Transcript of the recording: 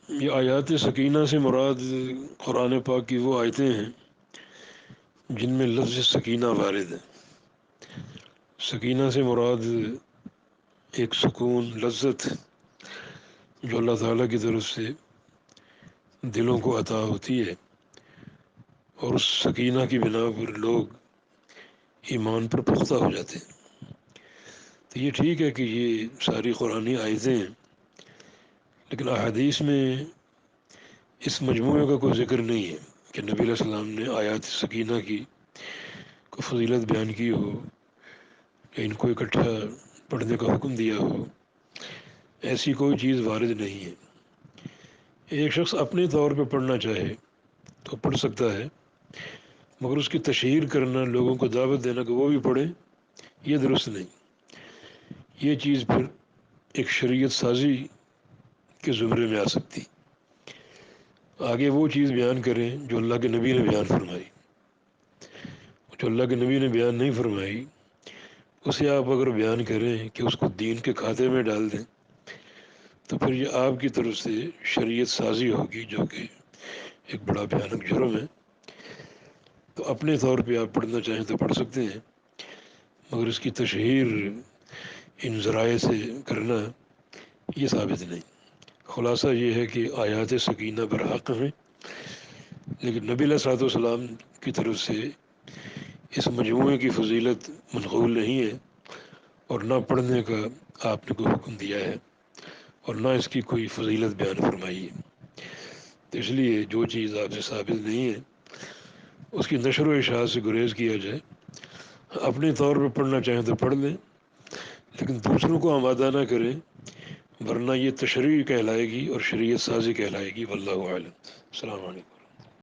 یہ آیات سکینہ سے مراد قرآن پاک کی وہ آیتیں ہیں جن میں لفظ سکینہ وارد ہے۔ سکینہ سے مراد ایک سکون، لذت جو اللہ تعالیٰ کی طرف سے دلوں کو عطا ہوتی ہے، اور اس سکینہ کی بنا پر لوگ ایمان پر پختہ ہو جاتے ہیں۔ تو یہ ٹھیک ہے کہ یہ ساری قرآنی آیتیں ہیں، لیکن احادیث میں اس مجموعے کا کوئی ذکر نہیں ہے کہ نبی علیہ السلام نے آیات سکینہ کی کو فضیلت بیان کی ہو کہ ان کو اکٹھا پڑھنے کا حکم دیا ہو۔ ایسی کوئی چیز وارد نہیں ہے۔ ایک شخص اپنے طور پہ پڑھنا چاہے تو پڑھ سکتا ہے، مگر اس کی تشہیر کرنا، لوگوں کو دعوت دینا کہ وہ بھی پڑھیں، یہ درست نہیں۔ یہ چیز پھر ایک شریعت سازی کے زمرے میں آ سکتی۔ آگے وہ چیز بیان کریں جو اللہ کے نبی نے بیان فرمائی۔ جو اللہ کے نبی نے بیان نہیں فرمائی اسے آپ اگر بیان کریں کہ اس کو دین کے کھاتے میں ڈال دیں، تو پھر یہ آپ کی طرف سے شریعت سازی ہوگی، جو کہ ایک بڑا بھیانک جرم ہے۔ تو اپنے طور پہ آپ پڑھنا چاہیں تو پڑھ سکتے ہیں، مگر اس کی تشہیر ان ذرائع سے کرنا یہ ثابت نہیں۔ خلاصہ یہ ہے کہ آیات سکینہ برحق ہیں، لیکن نبی علیہ الصلوۃ والسلام کی طرف سے اس مجموعے کی فضیلت منقول نہیں ہے، اور نہ پڑھنے کا آپ نے کوئی حکم دیا ہے، اور نہ اس کی کوئی فضیلت بیان فرمائی ہے۔ تو اس لیے جو چیز آپ سے ثابت نہیں ہے اس کی نشر و اشاعت سے گریز کیا جائے۔ اپنے طور پہ پڑھنا چاہیں تو پڑھ لیں، لیکن دوسروں کو آمادہ نہ کریں، ورنہ یہ تشریع کہلائے گی اور شریعت سازی کہلائے گی۔ واللہ اعلم۔ السلام علیکم۔